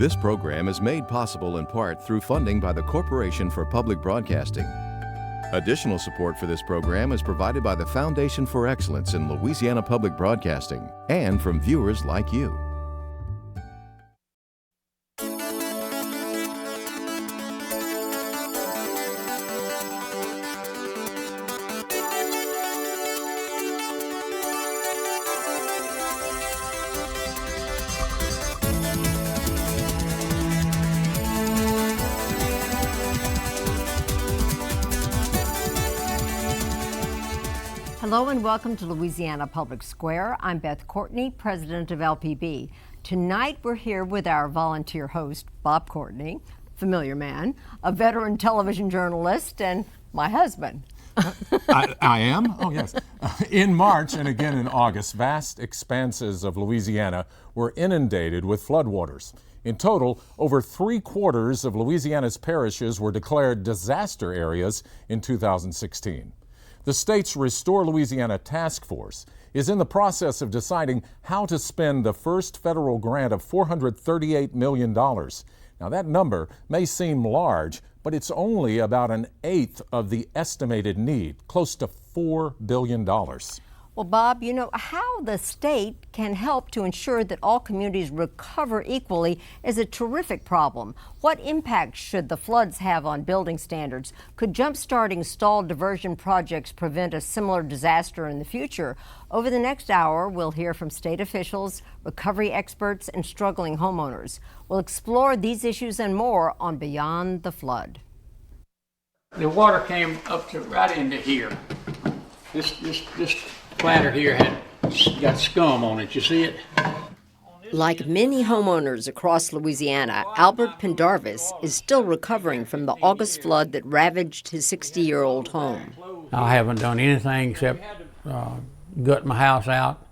This program is made possible in part through funding by the Corporation for Public Broadcasting. Additional support for this program is provided by the Foundation for Excellence in Louisiana Public Broadcasting and from viewers like you. Hello and welcome to Louisiana Public Square. I'm Bob Courtney, president of LPB. Tonight we're here with our volunteer host, Bob Courtney, familiar man, a veteran television journalist, and my husband. I am? Oh, yes. In March and again in August, vast expanses of Louisiana were inundated with floodwaters. In total, over 3/4 of Louisiana's parishes were declared disaster areas in 2016. The state's Restore Louisiana Task Force is in the process of deciding how to spend the first federal grant of $438 million. Now, that number may seem large, but it's only about an eighth of the estimated need, close to $4 billion. Well, Bob, you know, how the state can help to ensure that all communities recover equally is a terrific problem. What impact should the floods have on building standards? Could jump-starting stalled diversion projects prevent a similar disaster in the future? Over the next hour, we'll hear from state officials, recovery experts, and struggling homeowners. We'll explore these issues and more on Beyond the Flood. The water came up to right into here. This platter here got scum on it. You see it? Like many homeowners across Louisiana, Albert Pendarvis is still recovering from the August flood that ravaged his 60-year-old home. I haven't done anything except gut my house out.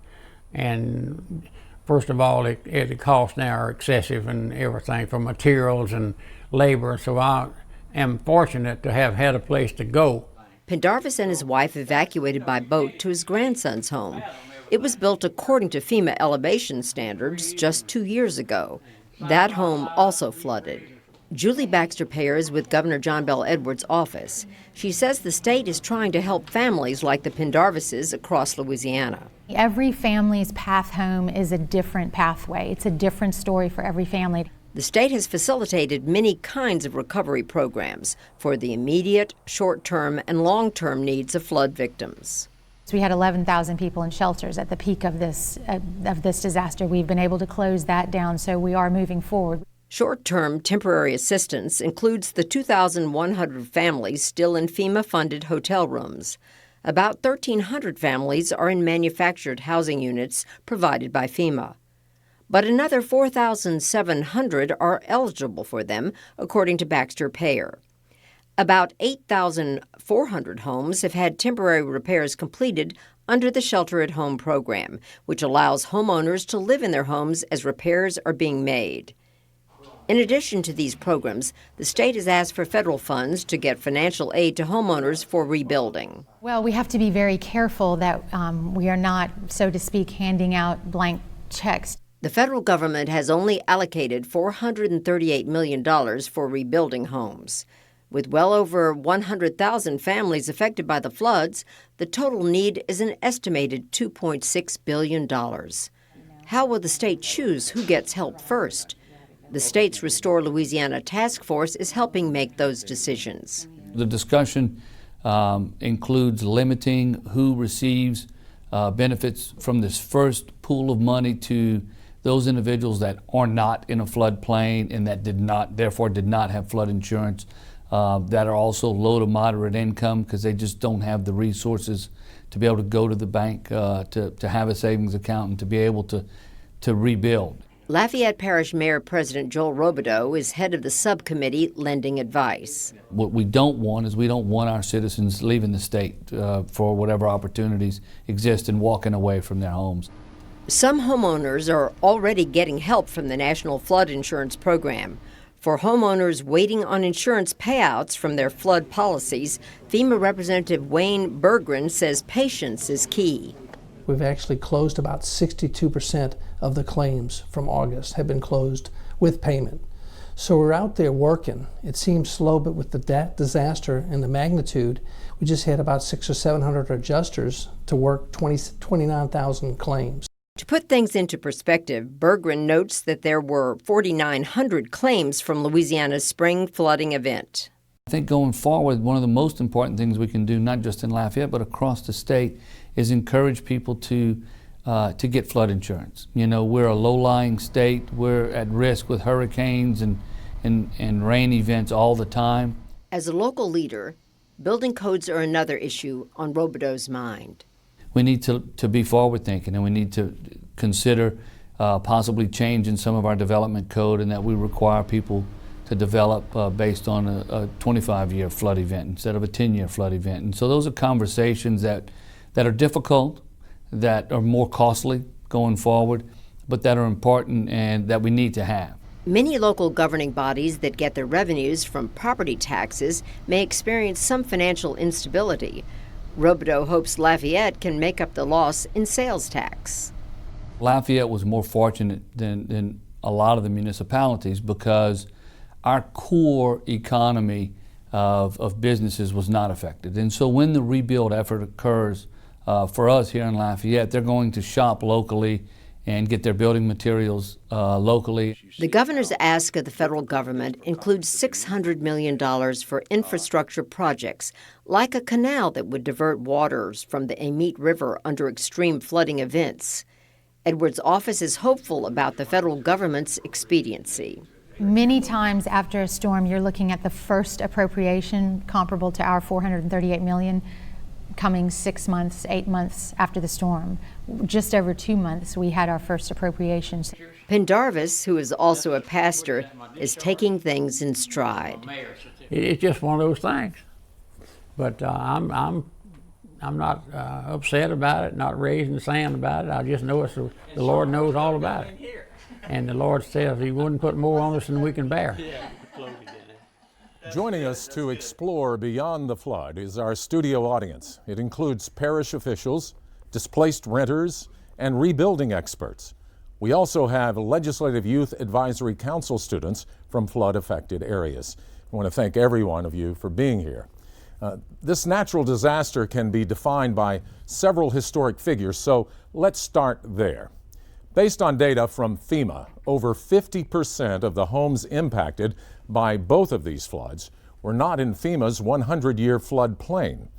And first of all, the costs now are excessive and everything for materials and labor. So I am fortunate to have had a place to go. Pendarvis and his wife evacuated by boat to his grandson's home. It was built according to FEMA elevation standards just 2 years ago. That home also flooded. Julie Baxter-Payer is with Governor John Bel Edwards' office. She says the state is trying to help families like the Pendarvises across Louisiana. Every family's path home is a different pathway. It's a different story for every family. The state has facilitated many kinds of recovery programs for the immediate, short-term, and long-term needs of flood victims. So we had 11,000 people in shelters at the peak of this disaster. We've been able to close that down, so we are moving forward. Short-term temporary assistance includes the 2,100 families still in FEMA-funded hotel rooms. About 1,300 families are in manufactured housing units provided by FEMA. But another 4,700 are eligible for them, according to Baxter-Payer. About 8,400 homes have had temporary repairs completed under the Shelter at Home program, which allows homeowners to live in their homes as repairs are being made. In addition to these programs, the state has asked for federal funds to get financial aid to homeowners for rebuilding. Well, we have to be very careful that we are not, so to speak, handing out blank checks. The federal government has only allocated $438 million for rebuilding homes. With well over 100,000 families affected by the floods, the total need is an estimated $2.6 billion. How will the state choose who gets help first? The state's Restore Louisiana Task Force is helping make those decisions. The discussion includes limiting who receives benefits from this first pool of money to those individuals that are not in a floodplain and that therefore did not have flood insurance, that are also low to moderate income because they just don't have the resources to be able to go to the bank to have a savings account and to be able to rebuild. Lafayette Parish Mayor-President Joel Robideaux is head of the subcommittee lending advice. What we don't want is we don't want our citizens leaving the state for whatever opportunities exist and walking away from their homes. Some homeowners are already getting help from the National Flood Insurance Program. For homeowners waiting on insurance payouts from their flood policies, FEMA Representative Wayne Berggren says patience is key. We've actually closed about 62% of the claims from August have been closed with payment. So we're out there working. It seems slow, but with the disaster and the magnitude, we just had about 600 or 700 adjusters to work 29,000 claims. To put things into perspective, Berggren notes that there were 4,900 claims from Louisiana's spring flooding event. I think going forward, one of the most important things we can do, not just in Lafayette, but across the state, is encourage people to get flood insurance. You know, we're a low-lying state. We're at risk with hurricanes and rain events all the time. As a local leader, building codes are another issue on Robideaux's mind. We need to be forward-thinking, and we need to consider possibly changing some of our development code, and that we require people to develop based on a 25-year flood event instead of a 10-year flood event. And so those are conversations that are difficult, that are more costly going forward, but that are important and that we need to have. Many local governing bodies that get their revenues from property taxes may experience some financial instability. Robideaux hopes Lafayette can make up the loss in sales tax. Lafayette was more fortunate than a lot of the municipalities because our core economy of businesses was not affected. And so when the rebuild effort occurs for us here in Lafayette, they're going to shop locally and get their building materials locally. The governor's ask of the federal government includes $600 million for infrastructure projects, like a canal that would divert waters from the Amite River under extreme flooding events. Edwards' office is hopeful about the federal government's expediency. Many times after a storm, you're looking at the first appropriation comparable to our $438 million coming 6 months, 8 months after the storm. Just over 2 months, we had our first appropriations. Pendarvis, who is also a pastor, is taking things in stride. It's just one of those things. But I'm not upset about it, not raising the sand about it. I just know the Lord knows all about it. And the Lord says He wouldn't put more on us than we can bear. Joining us to explore beyond the flood is our studio audience. It includes parish officials, displaced renters, and rebuilding experts. We also have Legislative Youth Advisory Council students from flood-affected areas. I want to thank every one of you for being here. This natural disaster can be defined by several historic figures, so let's start there. Based on data from FEMA, over 50% of the homes impacted by both of these floods were not in FEMA's 100-year flood plain,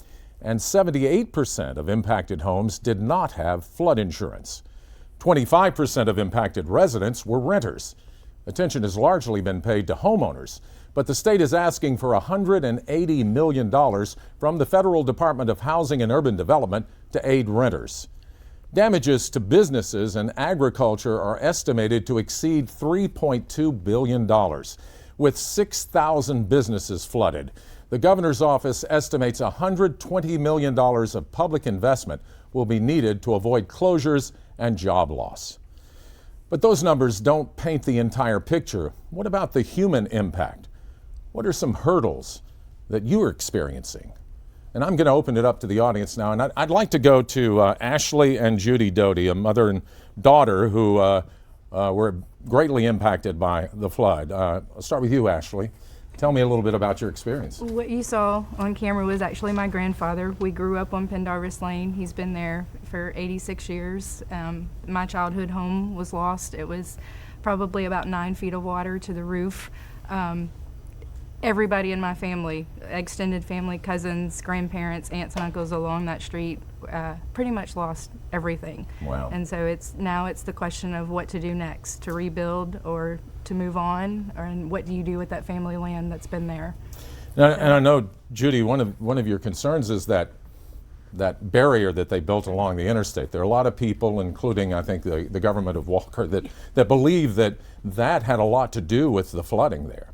and 78% of impacted homes did not have flood insurance. 25% of impacted residents were renters. Attention has largely been paid to homeowners, but the state is asking for $180 million from the Federal Department of Housing and Urban Development to aid renters. Damages to businesses and agriculture are estimated to exceed $3.2 billion, with 6,000 businesses flooded. The governor's office estimates $120 million of public investment will be needed to avoid closures and job loss. But those numbers don't paint the entire picture. What about the human impact? What are some hurdles that you're experiencing? And I'm going to open it up to the audience now, and I'd like to go to Ashley and Judy Doty, a mother and daughter who were greatly impacted by the flood. I'll start with you, Ashley. Tell me a little bit about your experience. What you saw on camera was actually my grandfather. We grew up on Pendarvis Lane. He's been there for 86 years. My childhood home was lost. It was probably about 9 feet of water to the roof. Everybody in my family, extended family, cousins, grandparents, aunts and uncles along that street pretty much lost everything. Wow. And so now it's the question of what to do next, to rebuild or to move on, and what do you do with that family land that's been there? And I know, Judy, one of your concerns is that barrier that they built along the interstate. There are a lot of people, including I think the government of Walker, that believe that had a lot to do with the flooding there.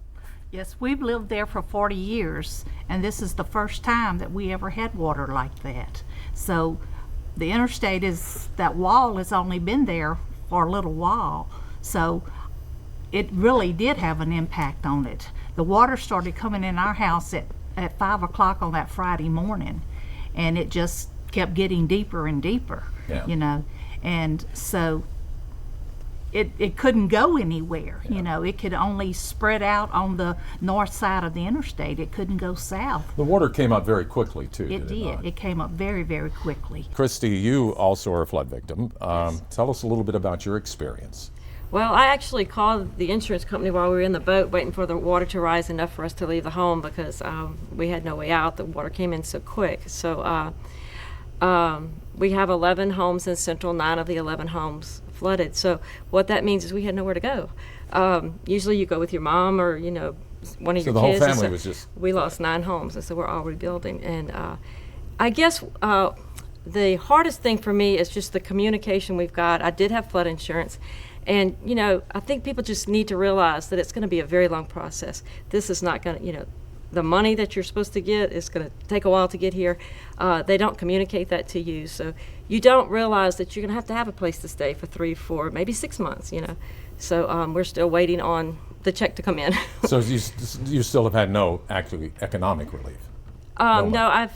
Yes, we've lived there for 40 years, and this is the first time that we ever had water like that. So the interstate that wall has only been there for a little while, so it really did have an impact on it. The water started coming in our house at 5 o'clock on that Friday morning, and it just kept getting deeper and deeper, yeah. you know. And so it couldn't go anywhere. You know, it could only spread out on the north side of the interstate. It couldn't go south. The water came up very quickly, too. It did. It came up very, very quickly. Christy, you also are a flood victim. Tell us a little bit about your experience. Well, I actually called the insurance company while we were in the boat waiting for the water to rise enough for us to leave the home because we had no way out. The water came in so quick. So we have 11 homes in Central, 9 of the 11 homes flooded. So what that means is we had nowhere to go. Usually you go with your mom or, you know, one of your So the kids. whole family was just... We lost 9 homes, and so we're all rebuilding. And I guess the hardest thing for me is just the communication we've got. I did have flood insurance. And, you know, I think people just need to realize that it's going to be a very long process. This is not going to, you know, the money that you're supposed to get is going to take a while to get here. They don't communicate that to you. So you don't realize that you're going to have a place to stay for 3, 4, maybe 6 months, you know. So we're still waiting on the check to come in. So you still have had no actually economic relief? No, I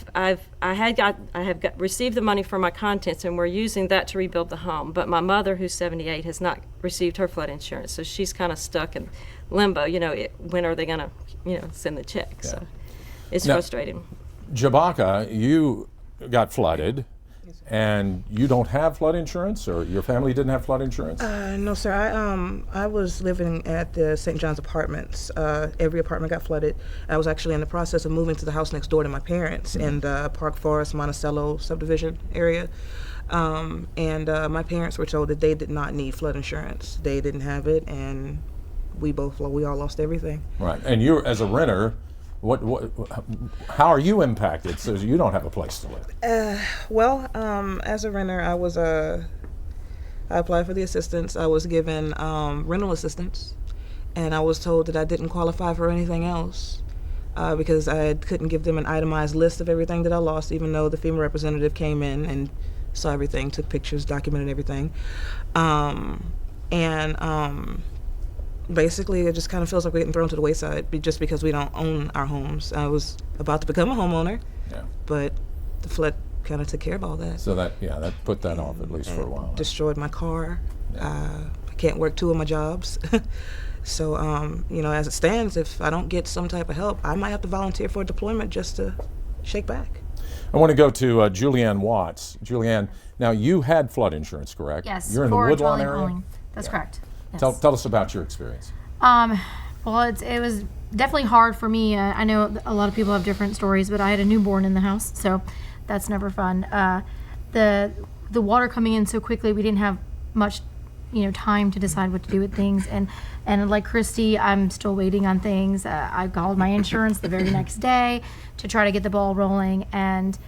have received the money for my contents, and we're using that to rebuild the home. But my mother, who's 78, has not received her flood insurance, so she's kind of stuck in limbo. You know, when are they going to, you know, send the check? Yeah. So it's frustrating. Jabaka, you got flooded, and you don't have flood insurance, or your family didn't have flood insurance? No, sir. I was living at the St. John's Apartments. Every apartment got flooded. I was actually in the process of moving to the house next door to my parents in the Park Forest Monticello subdivision area. And my parents were told that they did not need flood insurance. They didn't have it, and we all lost everything. Right. And you, as a renter, how are you impacted so you don't have a place to live? Well, as a renter, I applied for the assistance. I was given rental assistance, and I was told that I didn't qualify for anything else because I couldn't give them an itemized list of everything that I lost, even though the FEMA representative came in and saw everything, took pictures, documented everything. Basically, it just kind of feels like we're getting thrown to the wayside just because we don't own our homes. I was about to become a homeowner, but the flood kind of took care of all that. So that put that off at least for a while. Destroyed my car. I can't work 2 of my jobs. So, you know, as it stands, if I don't get some type of help, I might have to volunteer for a deployment just to shake back. I want to go to Julianne Watts. Julianne, now you had flood insurance, correct? Yes. You're in the Woodlawn area? That's correct. Yes. Tell us about your experience. Well, it was definitely hard for me. I know a lot of people have different stories, but I had a newborn in the house, so that's never fun. The water coming in so quickly, we didn't have much, you know, time to decide what to do with things. And like Christy, I'm still waiting on things. I called my insurance the very next day to try to get the ball rolling, and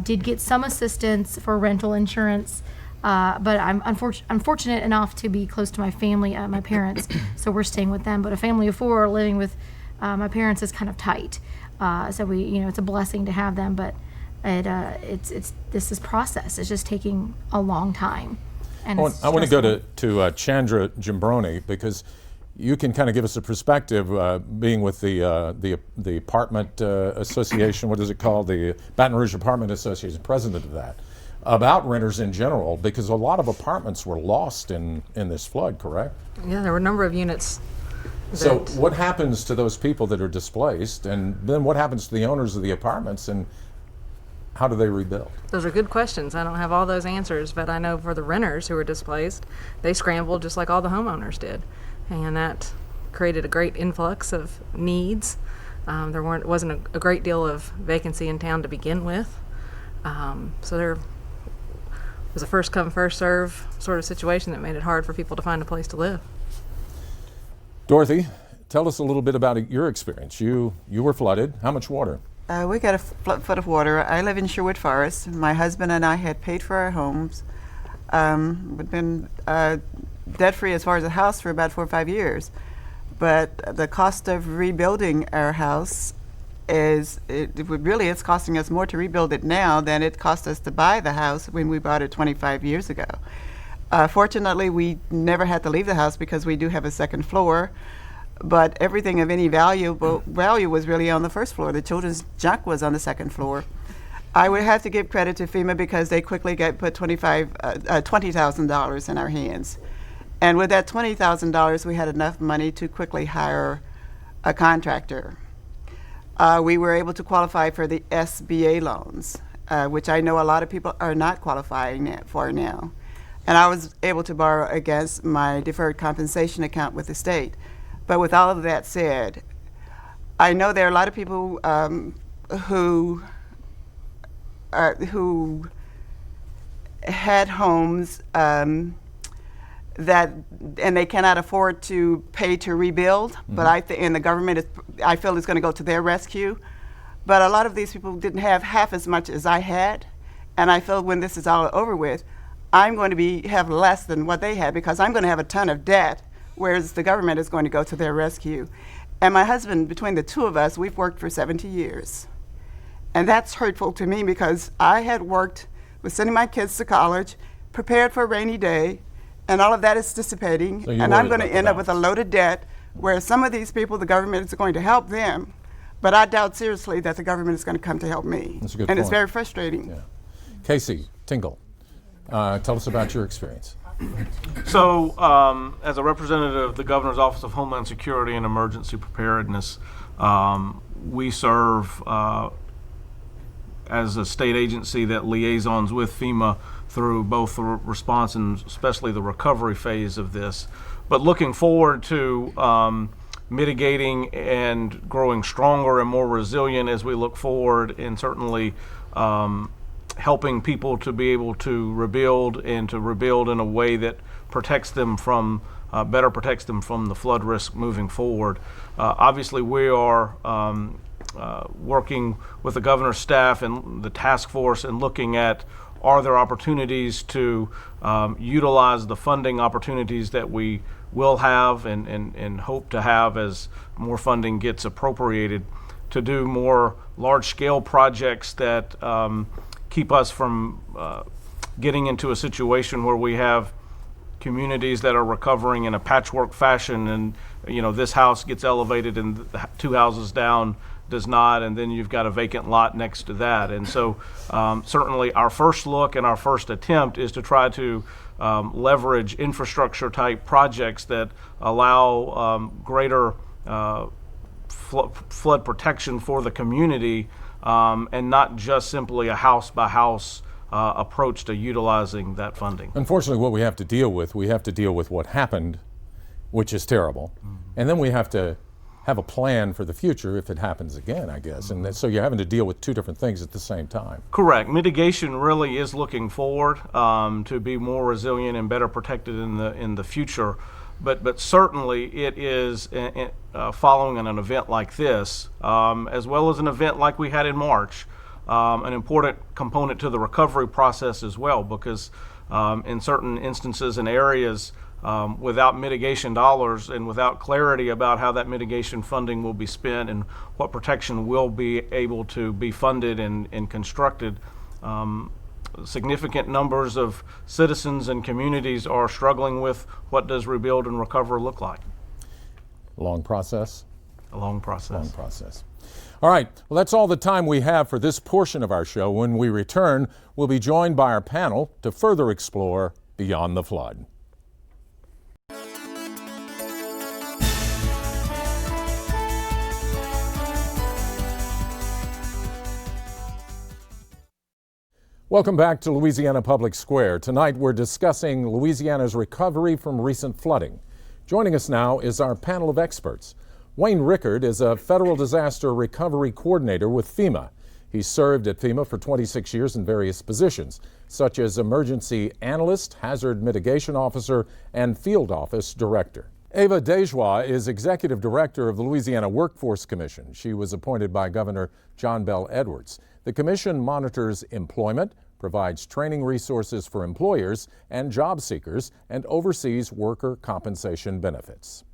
did get some assistance for rental insurance. But I'm unfortunate enough to be close to my family, my parents, so we're staying with them. But a family of 4 living with my parents is kind of tight. So we, you know, it's a blessing to have them, but this process. It's just taking a long time. And I want to go to Chandra Jimbroni, because you can kind of give us a perspective, being with the apartment association. What is it called? The Baton Rouge Apartment Association, president of that. About renters in general, because a lot of apartments were lost in this flood, correct? Yeah, there were a number of units. So what happens to those people that are displaced, and then what happens to the owners of the apartments, and how do they rebuild? Those are good questions. I don't have all those answers, but I know for the renters who were displaced, they scrambled just like all the homeowners did, and that created a great influx of needs. There wasn't a great deal of vacancy in town to begin with, so there was a first come, first serve sort of situation that made it hard for people to find a place to live. Dorothy, tell us a little bit about your experience. You were flooded. How much water? We got a foot of water. I live in Sherwood Forest. My husband and I had paid for our homes. We'd been debt-free as far as a house for about 4 or 5 years. But the cost of rebuilding our house it's costing us more to rebuild it now than it cost us to buy the house when we bought it 25 years ago. Fortunately, we never had to leave the house because we do have a second floor, but everything of any value was really on the first floor. The children's junk was on the second floor. I would have to give credit to FEMA because they quickly put $20,000 in our hands. And with that $20,000, we had enough money to quickly hire a contractor. We were able to qualify for the SBA loans, which I know a lot of people are not qualifying for now. And I was able to borrow against my deferred compensation account with the state. But with all of that said, I know there are a lot of people who had homes that, and they cannot afford to pay to rebuild, but and the government I feel is going to go to their rescue. But a lot of these people didn't have half as much as I had, and I feel when this is all over with, I'm going to have less than what they had because I'm going to have a ton of debt, whereas the government is going to go to their rescue. And my husband, between the two of us, we've worked for 70 years. And that's hurtful to me because I had worked with sending my kids to college, prepared for a rainy day, and all of that is dissipating. So and I'm going to end up with a loaded debt where some of these people, the government is going to help them, but I doubt seriously that the government is going to come to help me. That's a good and point. It's very frustrating. Yeah. Casey Tingle, tell us about your experience. So, as a representative of the Governor's Office of Homeland Security and Emergency Preparedness, we serve as a state agency that liaisons with FEMA through both the response and especially the recovery phase of this. But looking forward to mitigating and growing stronger and more resilient as we look forward, and certainly helping people to be able to rebuild and to rebuild in a way that protects them from better protects them from the flood risk moving forward. Obviously, we are working with the governor's staff and the task force and looking at, are there opportunities to utilize the funding opportunities that we will have and hope to have as more funding gets appropriated to do more large-scale projects that keep us from getting into a situation where we have communities that are recovering in a patchwork fashion, and this house gets elevated and the two houses down does not, and then you've got a vacant lot next to that. And so certainly our first look and our first attempt is to try to leverage infrastructure type projects that allow greater flood protection for the community, and not just simply a house by house approach to utilizing that funding. Unfortunately, what we have to deal with what happened, which is terrible, and then we have to have a plan for the future if it happens again, I guess. And so you're having to deal with two different things at the same time. Correct. Mitigation really is looking forward to be more resilient and better protected in the future. But certainly it is following an event like this, as well as an event like we had in March, an important component to the recovery process as well, because in certain instances and areas, without mitigation dollars and without clarity about how that mitigation funding will be spent and what protection will be able to be funded and constructed, significant numbers of citizens and communities are struggling with what does rebuild and recover look like. Long process? A long process. Long process. All right, well, that's all the time we have for this portion of our show. When we return, we'll be joined by our panel to further explore Beyond the Flood. Welcome back to Louisiana Public Square. Tonight we're discussing Louisiana's recovery from recent flooding. Joining us now is our panel of experts. Wayne Rickard is a federal disaster recovery coordinator with FEMA. He served at FEMA for 26 years in various positions, such as emergency analyst, hazard mitigation officer, and field office director. Ava Dejoie is executive director of the Louisiana Workforce Commission. She was appointed by Governor John Bell Edwards. The commission monitors employment, provides training resources for employers and job seekers, and oversees worker compensation benefits.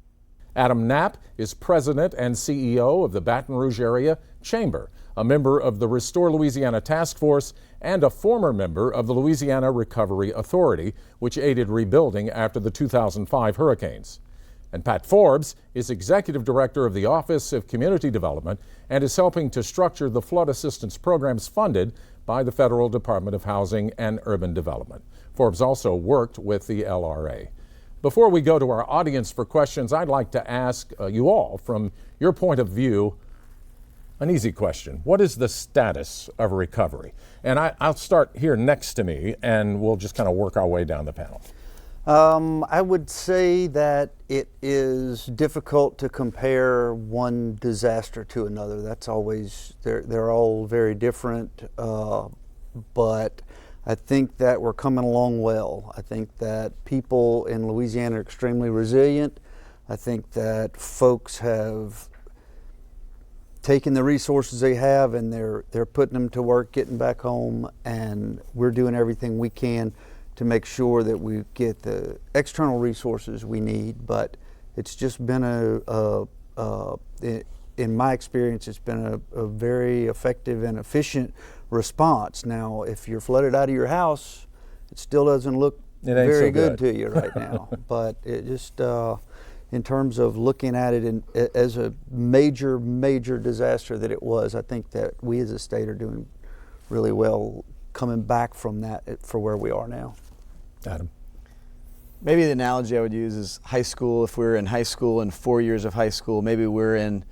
Adam Knapp is president and CEO of the Baton Rouge Area Chamber, a member of the Restore Louisiana Task Force, and a former member of the Louisiana Recovery Authority, which aided rebuilding after the 2005 hurricanes. And Pat Forbes is executive director of the Office of Community Development and is helping to structure the flood assistance programs funded by the Federal Department of Housing and Urban Development. Forbes also worked with the LRA. Before we go to our audience for questions, I'd like to ask you all, from your point of view, an easy question. What is the status of recovery? And I'll start here next to me, and we'll just kind of work our way down the panel. I would say that it is difficult to compare one disaster to another. That's always, they're all very different, but I think that we're coming along well. I think that people in Louisiana are extremely resilient. I think that folks have taken the resources they have and they're putting them to work, getting back home, and we're doing everything we can to make sure that we get the external resources we need. But it's just been in my experience, it's been a very effective and efficient response. Now, if you're flooded out of your house, it still doesn't look very good to you right now. But it just, in terms of looking at it as a major disaster that it was, I think that we as a state are doing really well coming back from that for where we are now. Adam? Maybe the analogy I would use is high school. If we're in high school and 4 years of high school, maybe we're in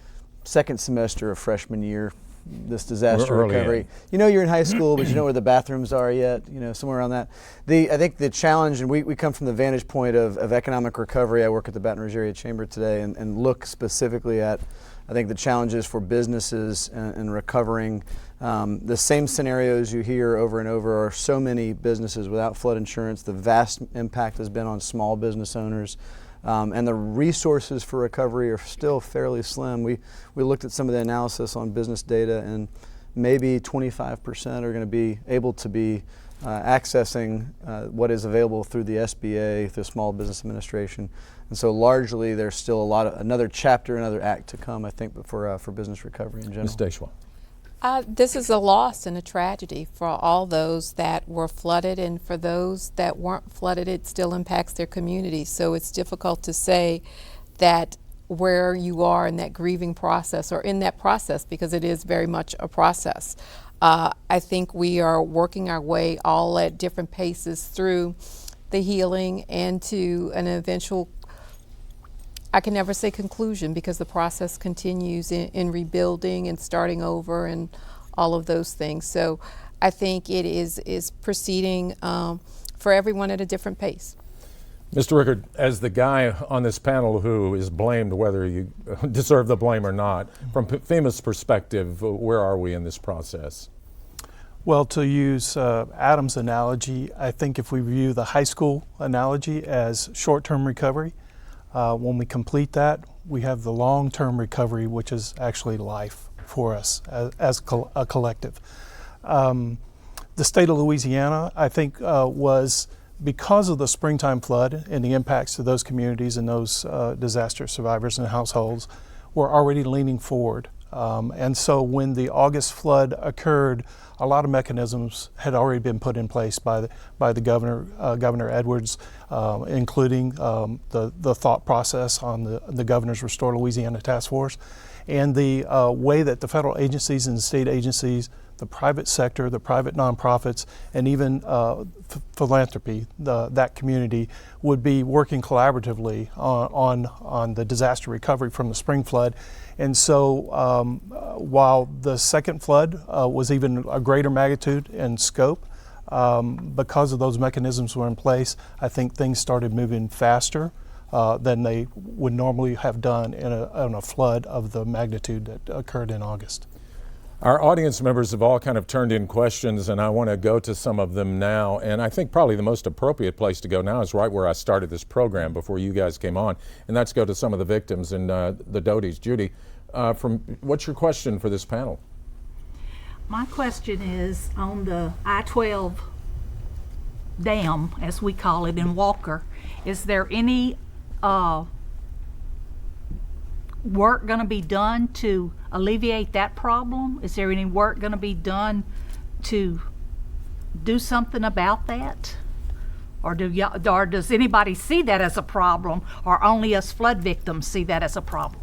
second semester of freshman year, this disaster recovery. You know you're in high school, but you know where the bathrooms are yet, somewhere around that. I think the challenge, and we come from the vantage point of economic recovery. I work at the Baton Rouge Area Chamber today and look specifically at, I think, the challenges for businesses and recovering. The same scenarios you hear over and over are so many businesses without flood insurance. The vast impact has been on small business owners. And the resources for recovery are still fairly slim. We looked at some of the analysis on business data, and maybe 25% are going to be able to be accessing what is available through the SBA, through Small Business Administration. And so largely there's still another chapter, another act to come, I think, for business recovery in general. Ms. Dejoie. This is a loss and a tragedy for all those that were flooded, and for those that weren't flooded, it still impacts their community. So it's difficult to say that where you are in that grieving process or in that process, because it is very much a process. I think we are working our way all at different paces through the healing and to an eventual, I can never say conclusion, because the process continues in rebuilding and starting over and all of those things. So I think it is proceeding for everyone at a different pace. Mr. Rickard, as the guy on this panel who is blamed, whether you deserve the blame or not, from FEMA's perspective, where are we in this process? Well, to use Adam's analogy, I think if we view the high school analogy as short-term recovery, when we complete that, we have the long-term recovery, which is actually life for us as a collective. The state of Louisiana, I think, was, because of the springtime flood and the impacts to those communities and those disaster survivors and households, were already leaning forward. And so when the August flood occurred, a lot of mechanisms had already been put in place by the governor, Governor Edwards, including the thought process on the governor's Restore Louisiana Task Force, and the way that the federal agencies and the state agencies, the private sector, the private nonprofits, and even philanthropy, that community, would be working collaboratively on the disaster recovery from the spring flood. And so while the second flood was even a greater magnitude and scope, because of those mechanisms were in place, I think things started moving faster than they would normally have done in a flood of the magnitude that occurred in August. Our audience members have all kind of turned in questions, and I want to go to some of them now. And I think probably the most appropriate place to go now is right where I started this program before you guys came on, and that's go to some of the victims and the Doties. Judy, what's your question for this panel? My question is on the I-12 dam, as we call it in Walker. Is there any work going to be done to alleviate that problem? Is there any work going to be done to do something about that? Or does anybody see that as a problem, or only us flood victims see that as a problem?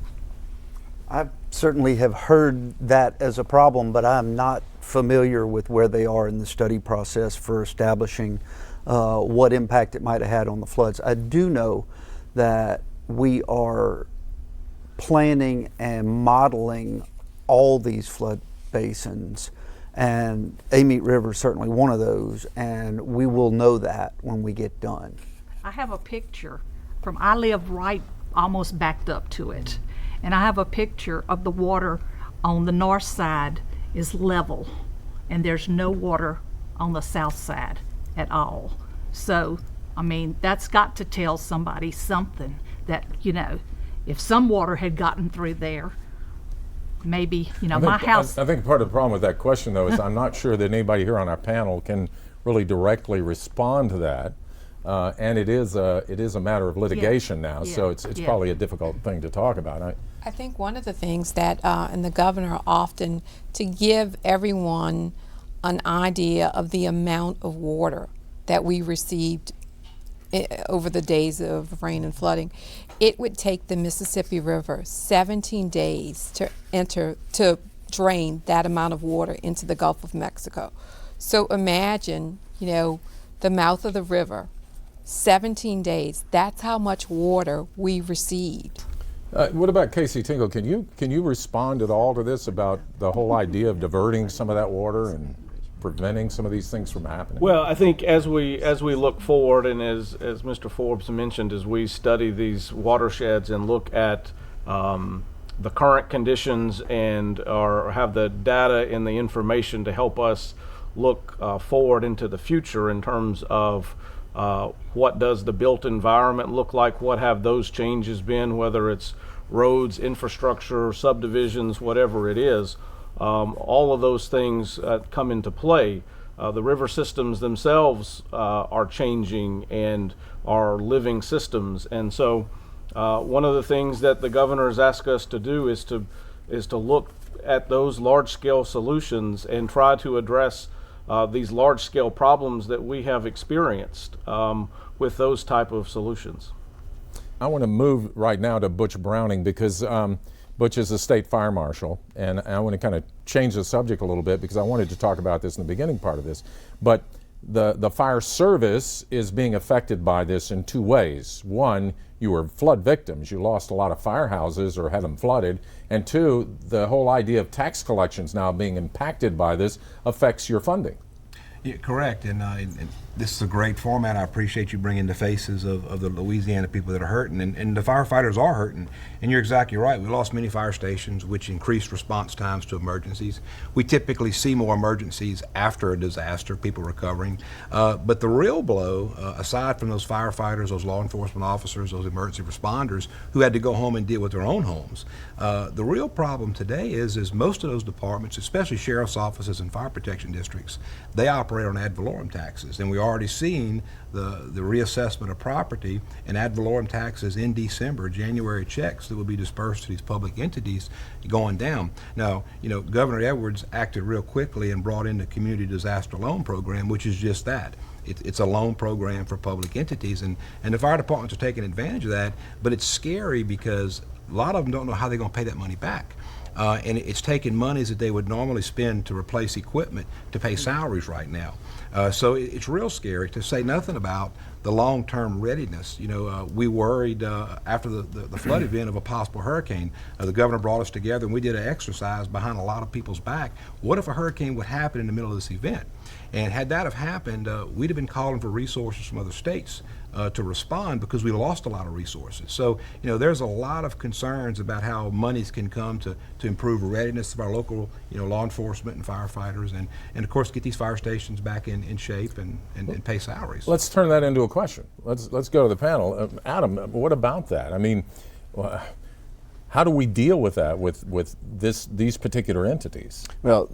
I certainly have heard that as a problem, but I'm not familiar with where they are in the study process for establishing what impact it might have had on the floods. I do know that we are planning and modeling all these flood basins, and Amite River is certainly one of those, and we will know that when we get done. I have a picture from, I live right almost backed up to it, and I have a picture of the water on the north side is level, and there's no water on the south side at all. So, I mean, that's got to tell somebody something, that, you know, if some water had gotten through there, maybe, you know, my house. I think part of the problem with that question, though, is I'm not sure that anybody here on our panel can really directly respond to that. And it is a matter of litigation now, so it's probably a difficult thing to talk about. I think one of the things that, and the governor often, to give everyone an idea of the amount of water that we received over the days of rain and flooding, it would take the Mississippi River 17 days to drain that amount of water into the Gulf of Mexico. So imagine, you know, the mouth of the river, 17 days. That's how much water we received. What about Casey Tingle? Can you respond at all to this about the whole idea of diverting some of that water and preventing some of these things from happening? Well, I think as we look forward, and as Mr. Forbes mentioned, as we study these watersheds and look at the current conditions and have the data and the information to help us look forward into the future in terms of what does the built environment look like, what have those changes been, whether it's roads, infrastructure, subdivisions, whatever it is. All of those things come into play. The river systems themselves are changing and are living systems, and so one of the things that the governor has asked us to do is to look at those large-scale solutions and try to address these large-scale problems that we have experienced with those type of solutions. I want to move right now to Butch Browning, because Butch is a state fire marshal, and I want to kind of change the subject a little bit because I wanted to talk about this in the beginning part of this. But the fire service is being affected by this in two ways. One, you were flood victims. You lost a lot of firehouses or had them flooded. And two, the whole idea of tax collections now being impacted by this affects your funding. Yeah, correct, and this is a great format. I appreciate you bringing the faces of the Louisiana people that are hurting, and the firefighters are hurting. And you're exactly right. We lost many fire stations, which increased response times to emergencies. We typically see more emergencies after a disaster, people recovering. But the real blow, aside from those firefighters, those law enforcement officers, those emergency responders who had to go home and deal with their own homes, the real problem today is most of those departments, especially sheriff's offices and fire protection districts, they operate on ad valorem taxes, and we already seen the reassessment of property and ad valorem taxes in December, January checks that will be dispersed to these public entities going down. Now, you know, Governor Edwards acted real quickly and brought in the Community Disaster Loan Program, which is just that. It's a loan program for public entities, and the fire departments are taking advantage of that, but it's scary because a lot of them don't know how they're going to pay that money back. And it's taking monies that they would normally spend to replace equipment to pay salaries right now. So it's real scary, to say nothing about the long-term readiness. You know, we worried after the flood event of a possible hurricane. The governor brought us together and we did an exercise behind a lot of people's back. What if a hurricane would happen in the middle of this event? And had that have happened, we'd have been calling for resources from other states to respond, because we lost a lot of resources. So, you know, there's a lot of concerns about how monies can come to improve the readiness of our local, you know, law enforcement and firefighters, and of course get these fire stations back in shape and pay salaries. Let's turn that into a question. Let's go to the panel. Adam, what about that? I mean, how do we deal with that with these particular entities? Well,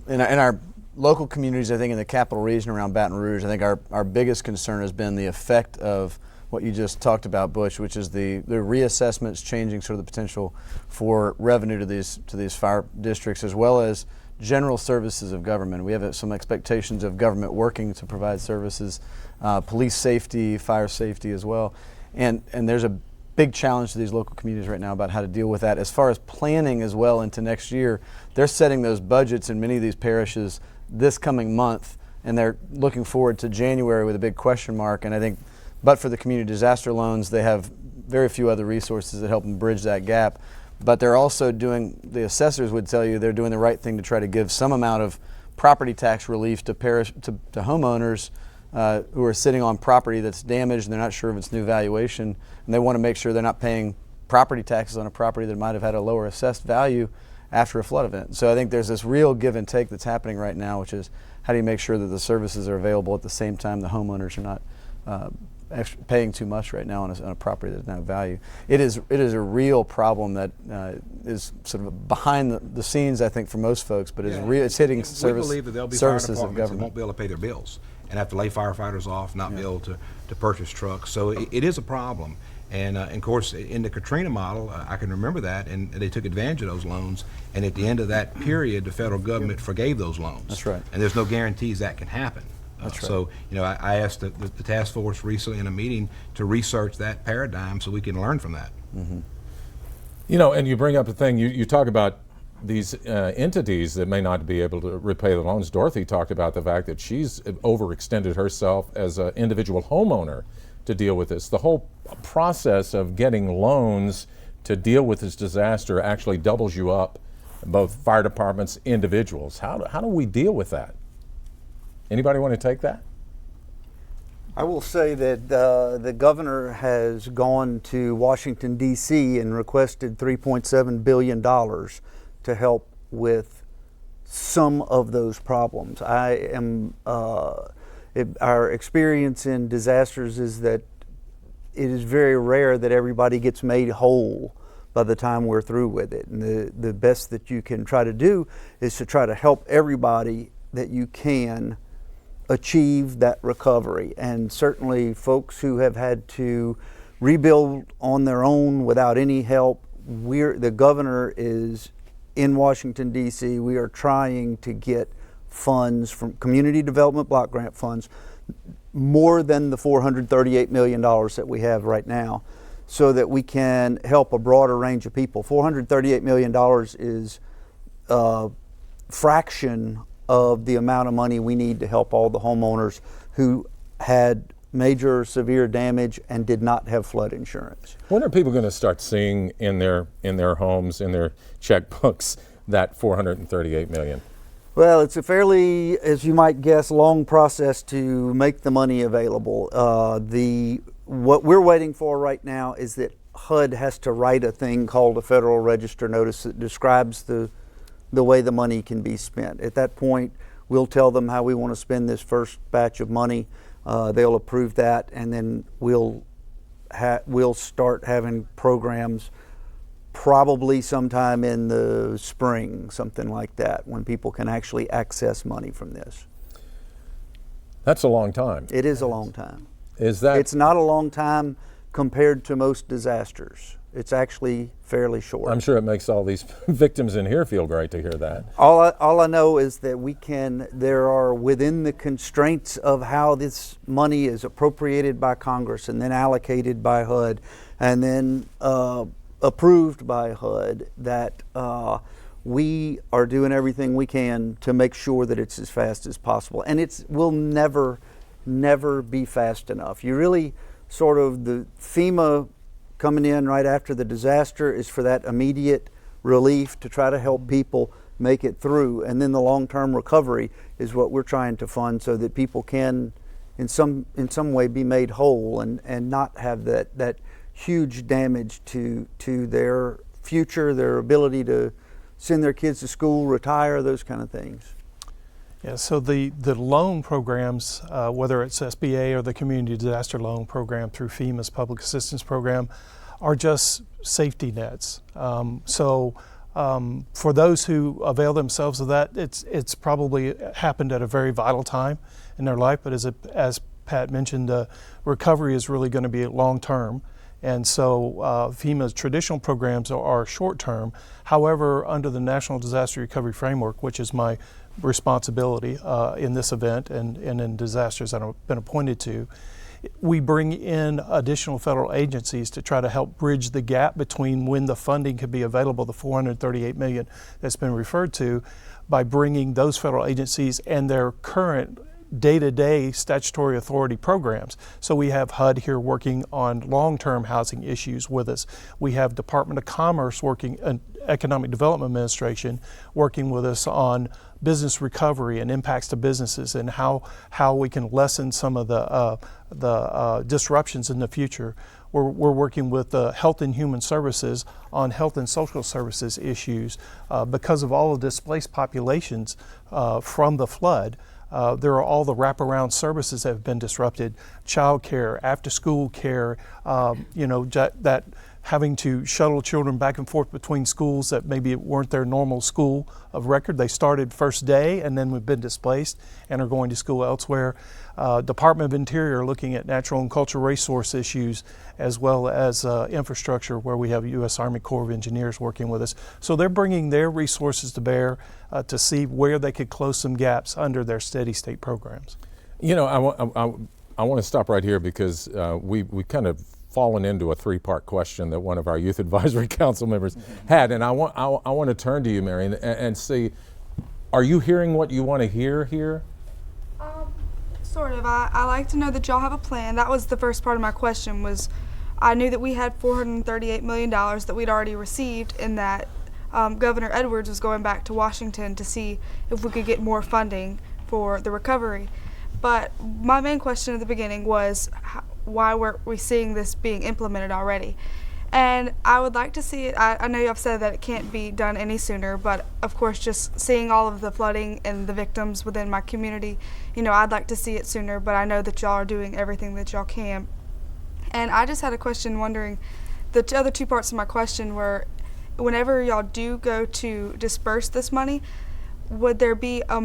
in our local communities, I think in the capital region around Baton Rouge, I think our biggest concern has been the effect of what you just talked about, Butch, which is the reassessments changing sort of the potential for revenue to these fire districts, as well as general services of government. We have some expectations of government working to provide services, police safety, fire safety as well. And there's a big challenge to these local communities right now about how to deal with that. As far as planning as well into next year, they're setting those budgets in many of these parishes this coming month, and they're looking forward to January with a big question mark. And I think, but for the community disaster loans, they have very few other resources that help them bridge that gap. But they're also doing, the assessors would tell you, they're doing the right thing to try to give some amount of property tax relief to homeowners who are sitting on property that's damaged and they're not sure of its new valuation, and they want to make sure they're not paying property taxes on a property that might have had a lower assessed value after a flood event. So I think there's this real give and take that's happening right now, which is how do you make sure that the services are available at the same time the homeowners are not paying too much right now on a property that doesn't have value. It is a real problem that is sort of behind the scenes, I think, for most folks, but it's hitting We believe that there'll be fire services of departments that government. won't be able to pay their bills and have to lay firefighters off, not be able to purchase trucks. So it is a problem. And of course, in the Katrina model, I can remember that, and they took advantage of those loans. And at the end of that period, the federal government forgave those loans. That's right. And there's no guarantees that can happen. That's right. So, I asked the task force recently in a meeting to research that paradigm so we can learn from that. Mm-hmm. And you bring up the thing, you talk about these entities that may not be able to repay the loans. Dorothy talked about the fact that she's overextended herself as an individual homeowner to deal with this. The whole process of getting loans to deal with this disaster actually doubles you up, both fire departments, individuals. How do we deal with that? Anybody want to take that? I will say that the governor has gone to Washington, D.C. and requested $3.7 billion to help with some of those problems. Our experience in disasters is that it is very rare that everybody gets made whole by the time we're through with it. And the best that you can try to do is to try to help everybody that you can achieve that recovery. And certainly folks who have had to rebuild on their own without any help, the governor is in Washington, D.C. We are trying to get funds from community development block grant funds, more than the $438 million that we have right now, so that we can help a broader range of people. $438 million is a fraction of the amount of money we need to help all the homeowners who had major severe damage and did not have flood insurance. When are people going to start seeing in their homes, in their checkbooks, that $438 million? Well, it's a fairly, as you might guess, long process to make the money available. What we're waiting for right now is that HUD has to write a thing called a Federal Register Notice that describes the way the money can be spent. At that point, we'll tell them how we want to spend this first batch of money. They'll approve that, and then we'll start having programs probably sometime in the spring, something like that, when people can actually access money from this. That's a long time. It is a long time. Is that? It's not a long time compared to most disasters. It's actually fairly short. I'm sure it makes all these victims in here feel great to hear that. All I know is that there are within the constraints of how this money is appropriated by Congress and then allocated by HUD and then approved by HUD, that we are doing everything we can to make sure that it's as fast as possible. And it will never be fast enough. You really sort of, the FEMA coming in right after the disaster is for that immediate relief to try to help people make it through. And then the long-term recovery is what we're trying to fund so that people can in some way be made whole and not have that huge damage to their future, their ability to send their kids to school, retire, those kind of things. Yeah, so the loan programs, whether it's SBA or the Community Disaster Loan Program through FEMA's Public Assistance Program, are just safety nets. For those who avail themselves of that, it's probably happened at a very vital time in their life, but as Pat mentioned, the recovery is really going to be long term. And so FEMA's traditional programs are short term. However, under the National Disaster Recovery Framework, which is my responsibility in this event and in disasters that I've been appointed to, we bring in additional federal agencies to try to help bridge the gap between when the funding could be available, the $438 million that's been referred to, by bringing those federal agencies and their current day-to-day statutory authority programs. So we have HUD here working on long-term housing issues with us. We have Department of Commerce working, Economic Development Administration working with us on business recovery and impacts to businesses and how we can lessen some of the disruptions in the future. We're working with Health and Human Services on health and social services issues because of all the displaced populations from the flood. There are all the wraparound services that have been disrupted, child care, after school care, that having to shuttle children back and forth between schools that maybe weren't their normal school of record. They started first day and then we've been displaced and are going to school elsewhere. Department of Interior looking at natural and cultural resource issues as well as infrastructure, where we have U.S. Army Corps of Engineers working with us. So they're bringing their resources to bear to see where they could close some gaps under their steady state programs. You know, I want to stop right here because we kind of fallen into a three-part question that one of our Youth Advisory Council members had, and I want to turn to you, Marion, and see, are you hearing what you want to hear here? Sort of. I like to know that y'all have a plan. That was the first part of my question. Was I knew that we had $438 million that we'd already received, and that Governor Edwards was going back to Washington to see if we could get more funding for the recovery. But my main question at the beginning was, why weren't we seeing this being implemented already? And I would like to see it. I know y'all said that it can't be done any sooner, but of course just seeing all of the flooding and the victims within my community, I'd like to see it sooner, but I know that y'all are doing everything that y'all can. And I just had a question wondering, the other two parts of my question were, whenever y'all do go to disperse this money, would there be a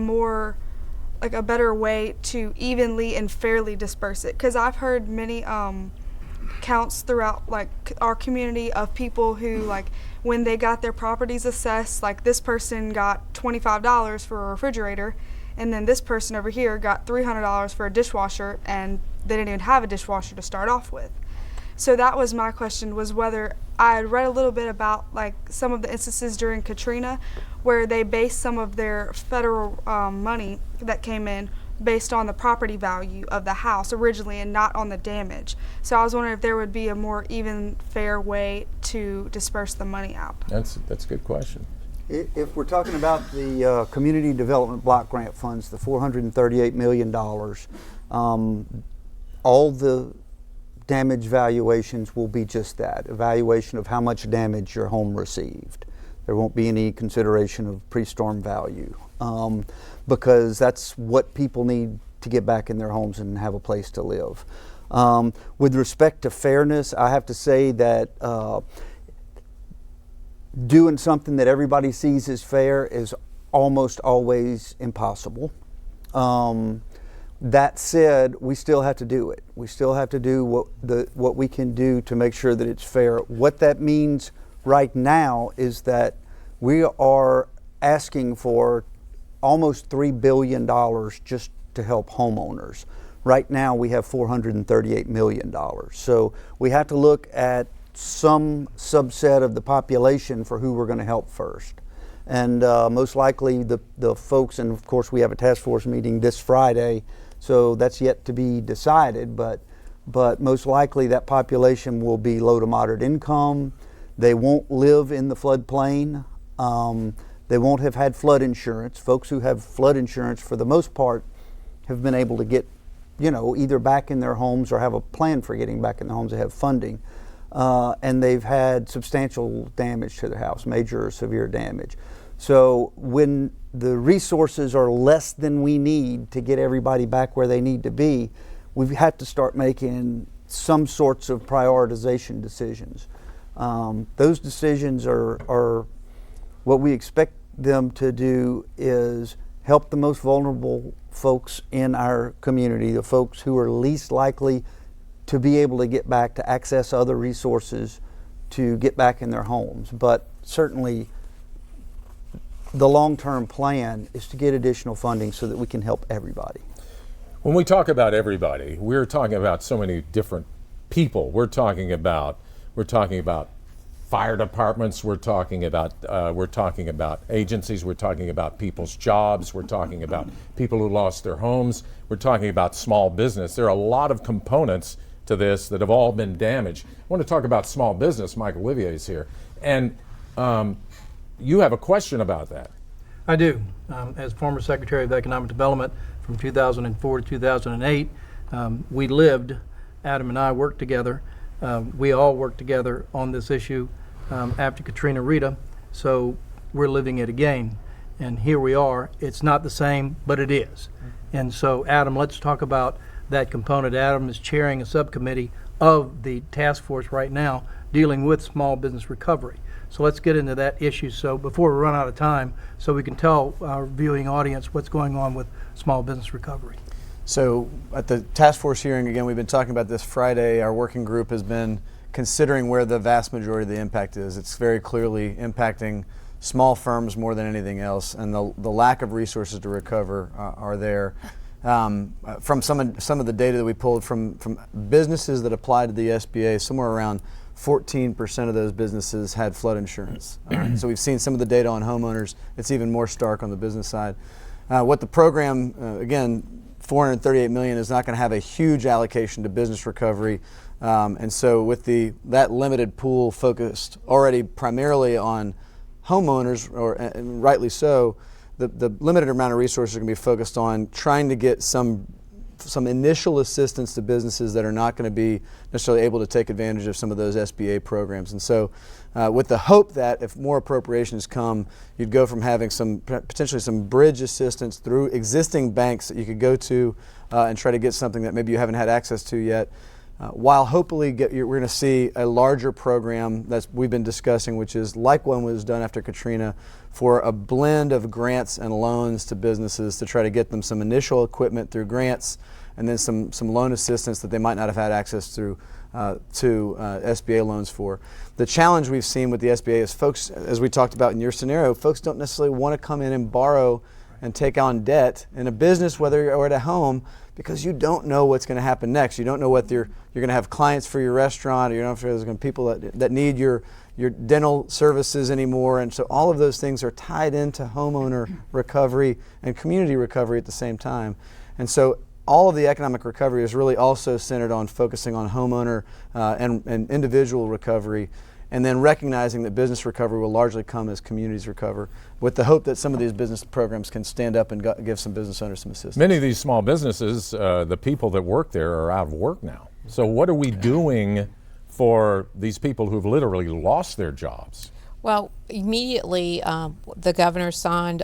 better way to evenly and fairly disperse it? Because I've heard many counts throughout our community of people who, when they got their properties assessed, this person got $25 for a refrigerator, and then this person over here got $300 for a dishwasher, and they didn't even have a dishwasher to start off with. So that was my question, was whether I had read a little bit about some of the instances during Katrina where they based some of their federal money that came in based on the property value of the house originally and not on the damage. So I was wondering if there would be a more even, fair way to disperse the money out. That's a good question. If we're talking about the Community Development Block Grant Funds, the $438 million, all the damage valuations will be just that, evaluation of how much damage your home received. There won't be any consideration of pre-storm value because that's what people need to get back in their homes and have a place to live. With respect to fairness, I have to say that doing something that everybody sees as fair is almost always impossible. That said, we still have to do it. We still have to do what we can do to make sure that it's fair. What that means right now is that we are asking for almost $3 billion just to help homeowners. Right now we have $438 million. So we have to look at some subset of the population for who we're going to help first. And most likely the folks, and of course we have a task force meeting this Friday, so that's yet to be decided, but most likely that population will be low to moderate income. They won't live in the floodplain. They won't have had flood insurance. Folks who have flood insurance, for the most part, have been able to get, either back in their homes or have a plan for getting back in their homes. They have funding. And they've had substantial damage to their house, major or severe damage. So when the resources are less than we need to get everybody back where they need to be, we've had to start making some sorts of prioritization decisions. Those decisions are what we expect them to do is help the most vulnerable folks in our community, the folks who are least likely to be able to get back, to access other resources to get back in their homes. But certainly the long-term plan is to get additional funding so that we can help everybody. When we talk about everybody, we're talking about so many different people. We're talking about fire departments. We're talking about agencies. We're talking about people's jobs. We're talking about people who lost their homes. We're talking about small business. There are a lot of components to this that have all been damaged. I want to talk about small business. Mike Olivier is here, and you have a question about that. I do. As former Secretary of Economic Development from 2004 to 2008, we lived, Adam and I worked together. We all worked together on this issue after Katrina Rita, so we're living it again. And here we are. It's not the same, but it is. And so, Adam, let's talk about that component. Adam is chairing a subcommittee of the task force right now dealing with small business recovery. So let's get into that issue. So before we run out of time, so we can tell our viewing audience what's going on with small business recovery. So at the task force hearing, again, we've been talking about this Friday. Our working group has been considering where the vast majority of the impact is. It's very clearly impacting small firms more than anything else, and the lack of resources to recover are there. From some of the data that we pulled from businesses that applied to the SBA, somewhere around 14% of those businesses had flood insurance. So we've seen some of the data on homeowners. It's even more stark on the business side. What the program, again, $438 million is not going to have a huge allocation to business recovery. And so with that limited pool focused already primarily on homeowners, and rightly so, the limited amount of resources are going to be focused on trying to get some initial assistance to businesses that are not going to be necessarily able to take advantage of some of those SBA programs. And so with the hope that if more appropriations come, you'd go from having potentially some bridge assistance through existing banks that you could go to and try to get something that maybe you haven't had access to yet, while hopefully we're going to see a larger program that we've been discussing, which is like one was done after Katrina, for a blend of grants and loans to businesses to try to get them some initial equipment through grants and then some loan assistance that they might not have had access through to SBA loans for. The challenge we've seen with the SBA is folks, as we talked about in your scenario, folks don't necessarily want to come in and borrow and take on debt in a business, whether you're at a home, because you don't know what's going to happen next. You don't know whether you're going to have clients for your restaurant, or you don't know if there's going to be people that need your dental services anymore. And so all of those things are tied into homeowner recovery and community recovery at the same time. And so all of the economic recovery is really also centered on focusing on homeowner and individual recovery, and then recognizing that business recovery will largely come as communities recover, with the hope that some of these business programs can stand up and give some business owners some assistance. Many of these small businesses, the people that work there are out of work now. So what are we doing for these people who've literally lost their jobs? Well, immediately the governor signed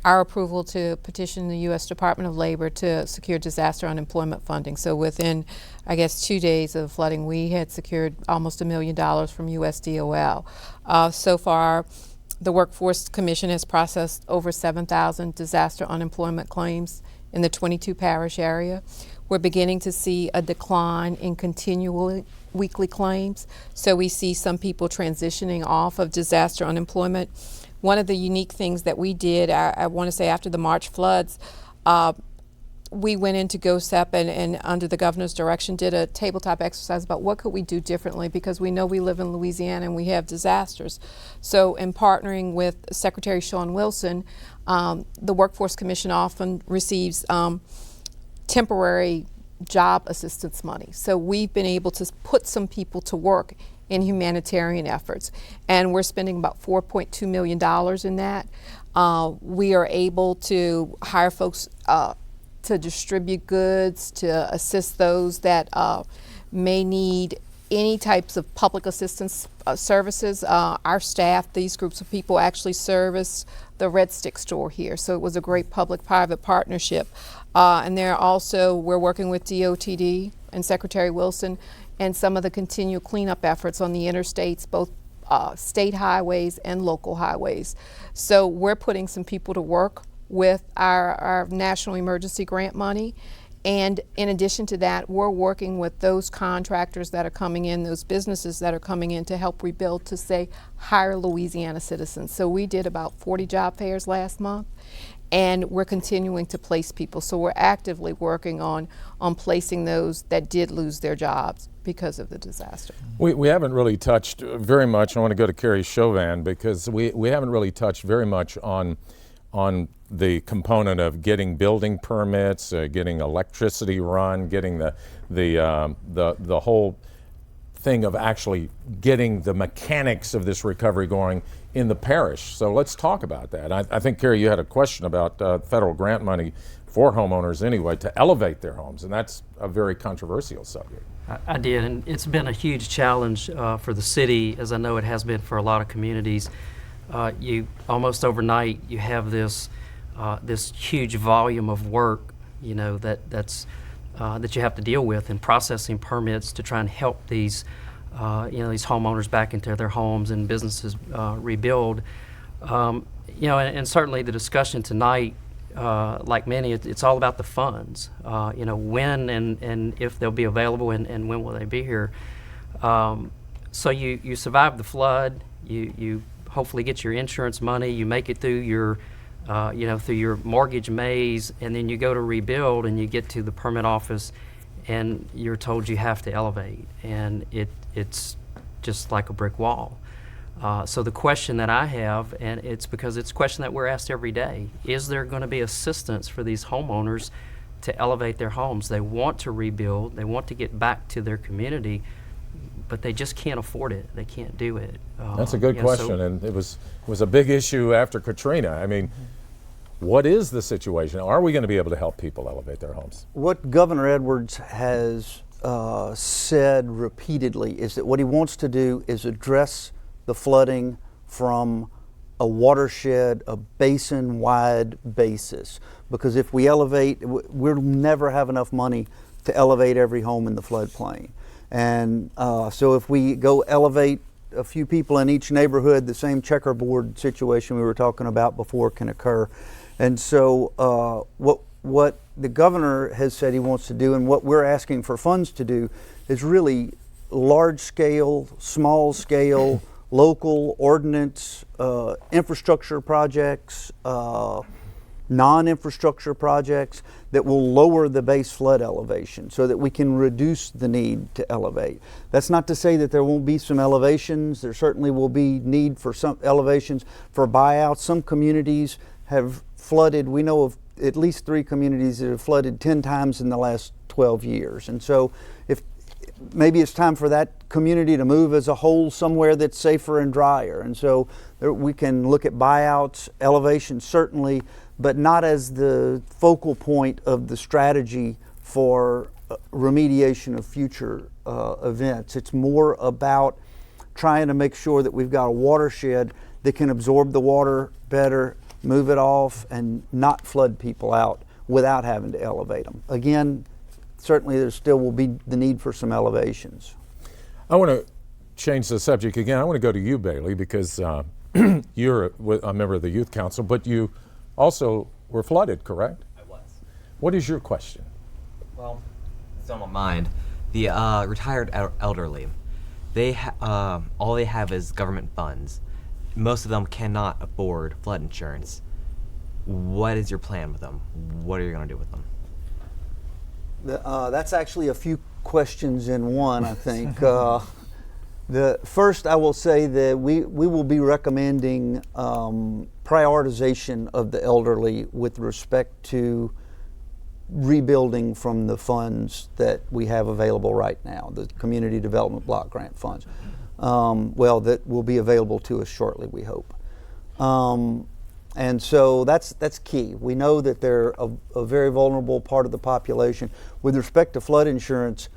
our approval to petition the U.S. Department of Labor to secure disaster unemployment funding. So within, I guess, 2 days of flooding, we had secured almost $1 million from USDOL. So far, the Workforce Commission has processed over 7,000 disaster unemployment claims in the 22 parish area. We're beginning to see a decline in continual weekly claims. So we see some people transitioning off of disaster unemployment. One of the unique things that we did, I want to say after the March floods, we went into GOSEP and under the governor's direction did a tabletop exercise about what could we do differently, because we know we live in Louisiana and we have disasters. So in partnering with Secretary Shawn Wilson, the Workforce Commission often receives temporary job assistance money. So we've been able to put some people to work in humanitarian efforts, and we're spending about $4.2 million in that. We are able to hire folks to distribute goods, to assist those that may need any types of public assistance services. Our staff, these groups of people, actually service the Red Stick store here, so it was a great public-private partnership. And there also, we're working with DOTD and Secretary Wilson and some of the continual cleanup efforts on the interstates, both state highways and local highways. So we're putting some people to work with our National Emergency Grant money. And in addition to that, we're working with those contractors that are coming in, those businesses that are coming in to help rebuild, to say, hire Louisiana citizens. So we did about 40 job fairs last month. and we're continuing to place people. So we're actively working on placing those that did lose their jobs because of the disaster. We haven't really touched very much. I want to go to Carrie Chauvin because we haven't really touched very much on the component of getting building permits, getting electricity run, getting the whole thing of actually getting the mechanics of this recovery going in the parish. So let's talk about that. I think, Carrie, you had a question about federal grant money for homeowners anyway to elevate their homes, and that's a very controversial subject. I did, and it's been a huge challenge for the city, as I know it has been for a lot of communities. You almost overnight you have this huge volume of work, that you have to deal with in processing permits to try and help these these homeowners back into their homes and businesses rebuild. And certainly the discussion tonight, like many, it's all about the funds. When and if they'll be available, and when will they be here. So you survive the flood. You hopefully get your insurance money. You make it through your through your mortgage maze, and then you go to rebuild, and you get to the permit office, and you're told you have to elevate, and it's just like a brick wall. So the question that I have, and it's because it's a question that we're asked every day, is there going to be assistance for these homeowners to elevate their homes? They want to rebuild, they want to get back to their community, but they just can't afford it. They can't do it. That's a good question, and it was a big issue after Katrina. I mean, what is the situation? Are we going to be able to help people elevate their homes? What Governor Edwards has said repeatedly is that what he wants to do is address the flooding from a watershed, a basin-wide basis. Because if we elevate, we'll never have enough money to elevate every home in the floodplain. And so if we go elevate a few people in each neighborhood, the same checkerboard situation we were talking about before can occur. And so what the governor has said he wants to do, and what we're asking for funds to do, is really large scale, small scale, local ordinance, infrastructure projects, non-infrastructure projects that will lower the base flood elevation so that we can reduce the need to elevate. That's not to say that there won't be some elevations. There certainly will be need for some elevations for buyouts. Some communities have flooded. We know of at least 3 communities that have flooded 10 times in the last 12 years. And so if maybe it's time for that community to move as a whole somewhere that's safer and drier. And so we can look at buyouts, elevations certainly, but not as the focal point of the strategy for remediation of future events. It's more about trying to make sure that we've got a watershed that can absorb the water better, move it off, and not flood people out without having to elevate them. Again, certainly there still will be the need for some elevations. I want to change the subject again. I want to go to you, Bailey, because you're a member of the Youth Council, but you also were flooded, correct? I was. What is your question? Well, it's on my mind. The retired elderly, all they have is government funds. Most of them cannot afford flood insurance. What is your plan with them? What are you going to do with them? That's actually a few questions in one, I think. The first, I will say that we will be recommending prioritization of the elderly with respect to rebuilding from the funds that we have available right now, the Community Development Block Grant funds. That will be available to us shortly, we hope. And so that's key. We know that they're a very vulnerable part of the population. With respect to flood insurance,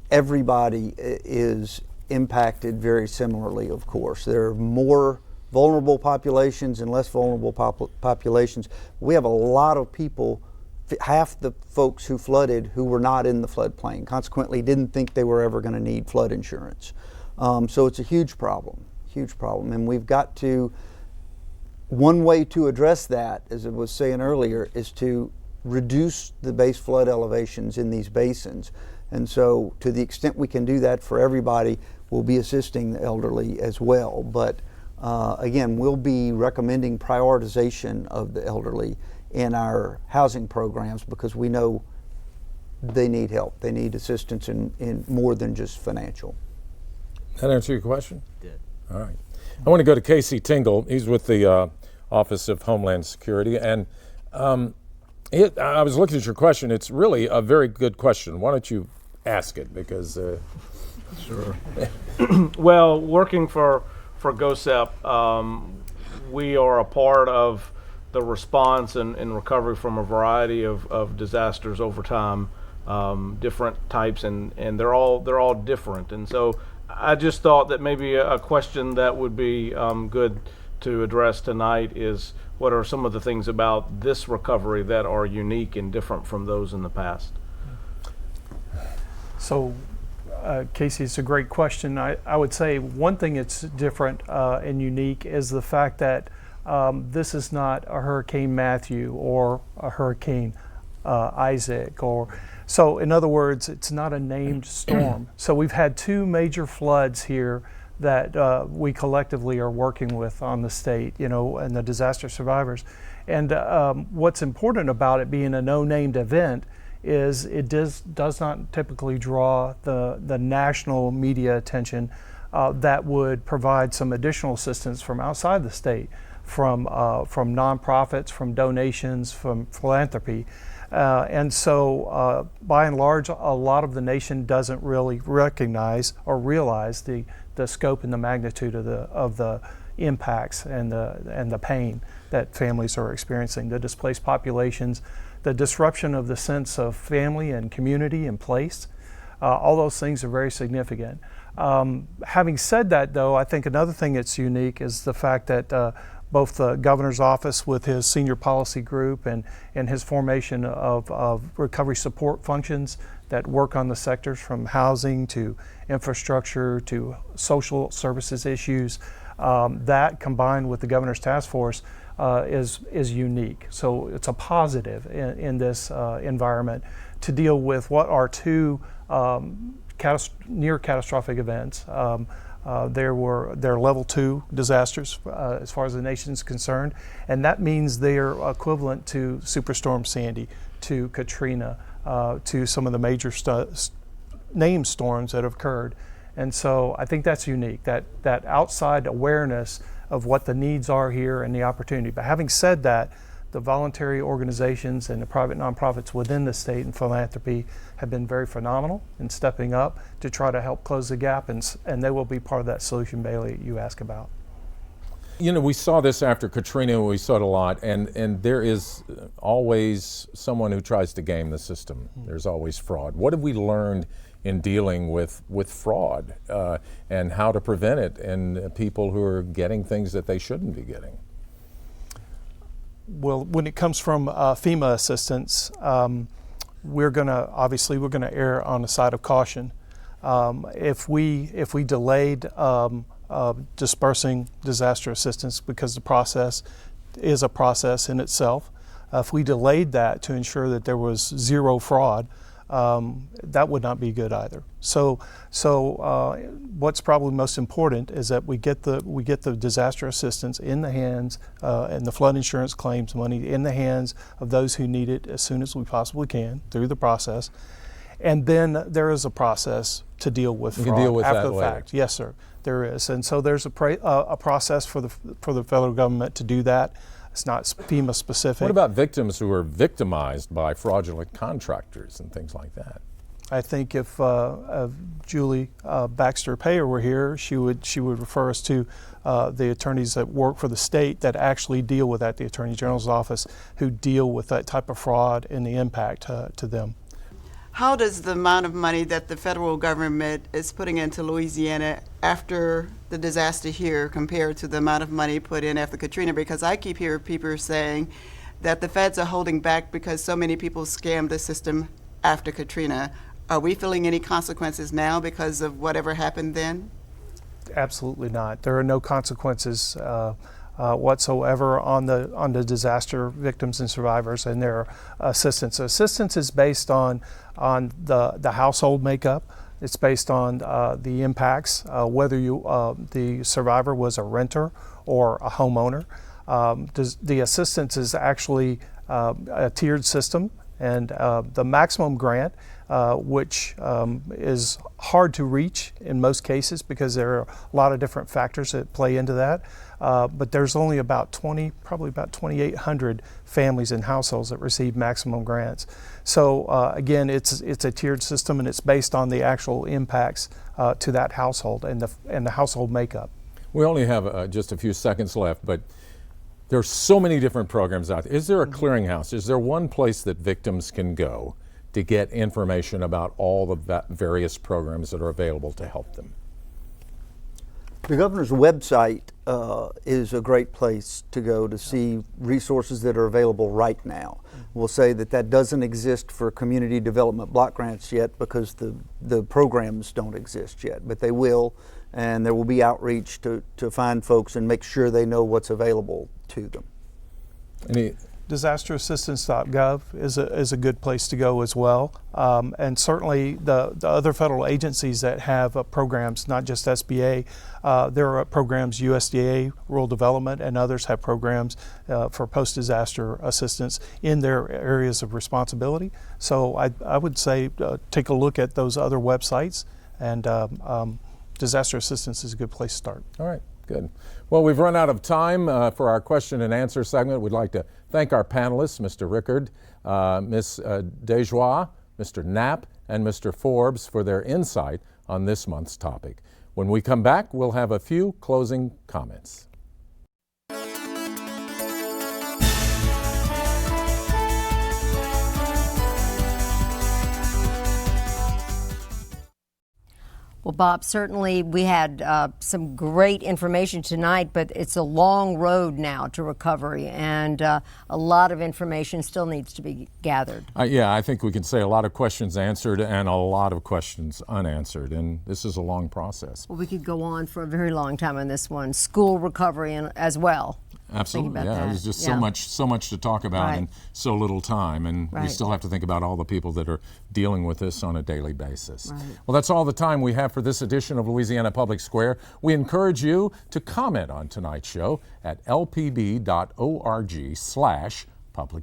everybody is impacted very similarly, of course. There are more vulnerable populations and less vulnerable populations. We have a lot of people, half the folks who flooded who were not in the floodplain, consequently didn't think they were ever going to need flood insurance. So it's a huge problem. And we've got to, one way to address that, as I was saying earlier, is to reduce the base flood elevations in these basins. And so to the extent we can do that for everybody, we'll be assisting the elderly as well. But Again, we'll be recommending prioritization of the elderly in our housing programs because we know they need help. They need assistance in more than just financial. That answer your question? Did. All right. I want to go to Casey Tingle. He's with the Office of Homeland Security. And I was looking at your question. It's really a very good question. Why don't you ask it? Because Sure. Well, working for GOSEP, we are a part of the response and recovery from a variety of disasters over time, different types, and they're all different. And so I just thought that maybe a question that would be good to address tonight is, what are some of the things about this recovery that are unique and different from those in the past? So, Casey, it's a great question. I would say one thing that's different and unique is the fact that this is not a Hurricane Matthew or a Hurricane Isaac. So in other words, it's not a named storm. So we've had two major floods here that we collectively are working with on the state, and the disaster survivors. And what's important about it being a no-named event is it does not typically draw the national media attention that would provide some additional assistance from outside the state, from nonprofits, from donations, from philanthropy. And so by and large, a lot of the nation doesn't really recognize or realize the scope and the magnitude of the impacts and the pain that families are experiencing, the displaced populations, the disruption of the sense of family and community and place. All those things are very significant. Having said that, though, I think another thing that's unique is the fact that both the governor's office with his senior policy group and his formation of recovery support functions that work on the sectors from housing to infrastructure to social services issues, that combined with the governor's task force is unique. So it's a positive in this environment to deal with what are two near catastrophic events. They're level 2 disasters as far as the nation's concerned, and that means they are equivalent to Superstorm Sandy, to Katrina, to some of the major named storms that have occurred. And so I think that's unique, that outside awareness of what the needs are here and the opportunity. But having said that, the voluntary organizations and the private nonprofits within the state and philanthropy have been very phenomenal in stepping up to try to help close the gap, and they will be part of that solution, Bailey, you ask about. We saw this after Katrina, we saw it a lot, and there is always someone who tries to game the system. There's always fraud. What have we learned in dealing with fraud and how to prevent it and people who are getting things that they shouldn't be getting? Well, when it comes from FEMA assistance, we're going to err on the side of caution. If we delayed dispersing disaster assistance because the process is a process in itself, if we delayed that to ensure that there was zero fraud, that would not be good either. So what's probably most important is that we get the disaster assistance in the hands and the flood insurance claims money in the hands of those who need it as soon as we possibly can through the process. And then there is a process to deal with fraud deal with after that the later. fact. Yes, sir, there is. And so there's a process for the federal government to do that. It's not FEMA specific. What about victims who are victimized by fraudulent contractors and things like that? I think if Julie Baxter Payer were here, she would refer us to the attorneys that work for the state that actually deal with that, the Attorney General's office, who deal with that type of fraud and the impact to them. How does the amount of money that the federal government is putting into Louisiana after the disaster here compare to the amount of money put in after Katrina? Because I keep hearing people saying that the feds are holding back because so many people scammed the system after Katrina. Are we feeling any consequences now because of whatever happened then? Absolutely not. There are no consequences whatsoever on the disaster victims and survivors and their assistance. Assistance is based on the household makeup. It's based on the impacts, whether the survivor was a renter or a homeowner. The assistance is actually a tiered system, and the maximum grant, which is hard to reach in most cases because there are a lot of different factors that play into that. But there's only about probably about 2,800 families and households that receive maximum grants. So again, it's a tiered system, and it's based on the actual impacts to that household and the household makeup. We only have just a few seconds left, but there's so many different programs out there. Is there a clearinghouse? Is there one place that victims can go to get information about all the various programs that are available to help them? The governor's website is a great place to go to see resources that are available right now. We'll say that doesn't exist for community development block grants yet because the programs don't exist yet, but they will, and there will be outreach to find folks and make sure they know what's available to them. Disasterassistance.gov is a good place to go as well, and certainly the other federal agencies that have programs, not just SBA, there are programs, USDA, Rural Development, and others have programs for post-disaster assistance in their areas of responsibility. So I would say take a look at those other websites, and disaster assistance is a good place to start. All right. Good. Well, we've run out of time for our question and answer segment. We'd like to thank our panelists, Mr. Rickard, Ms. Dejoie, Mr. Knapp, and Mr. Forbes for their insight on this month's topic. When we come back, we'll have a few closing comments. Well, Bob, certainly we had some great information tonight, but it's a long road now to recovery, and a lot of information still needs to be gathered. Yeah, I think we can say a lot of questions answered and a lot of questions unanswered, and this is a long process. Well, we could go on for a very long time on this one. School recovery as well. Absolutely, yeah. There's just so much to talk about in so little time, and we still have to think about all the people that are dealing with this on a daily basis. Well, that's all the time we have for this edition of Louisiana Public Square. We encourage you to comment on tonight's show at lpb.org/public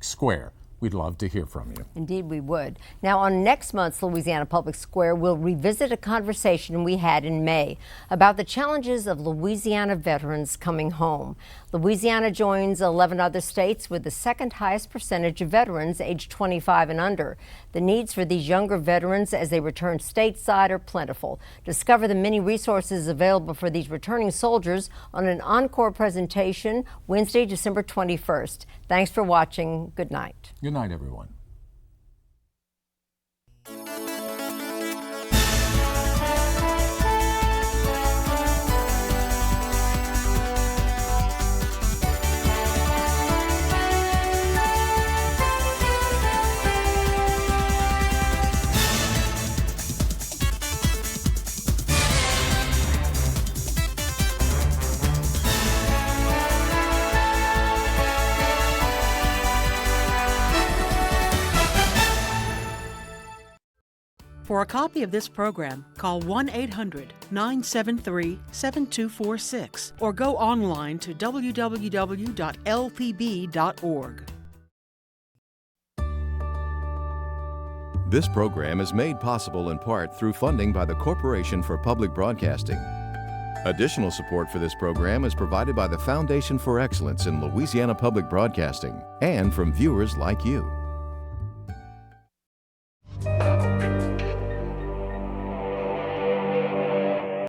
square. We'd love to hear from you. Indeed, we would. Now, on next month's Louisiana Public Square, we'll revisit a conversation we had in May about the challenges of Louisiana veterans coming home. Louisiana joins 11 other states with the second highest percentage of veterans aged 25 and under. The needs for these younger veterans as they return stateside are plentiful. Discover the many resources available for these returning soldiers on an encore presentation Wednesday, December 21st. Thanks for watching. Good night. Good night, everyone. For a copy of this program, call 1-800-973-7246 or go online to www.lpb.org. This program is made possible in part through funding by the Corporation for Public Broadcasting. Additional support for this program is provided by the Foundation for Excellence in Louisiana Public Broadcasting and from viewers like you.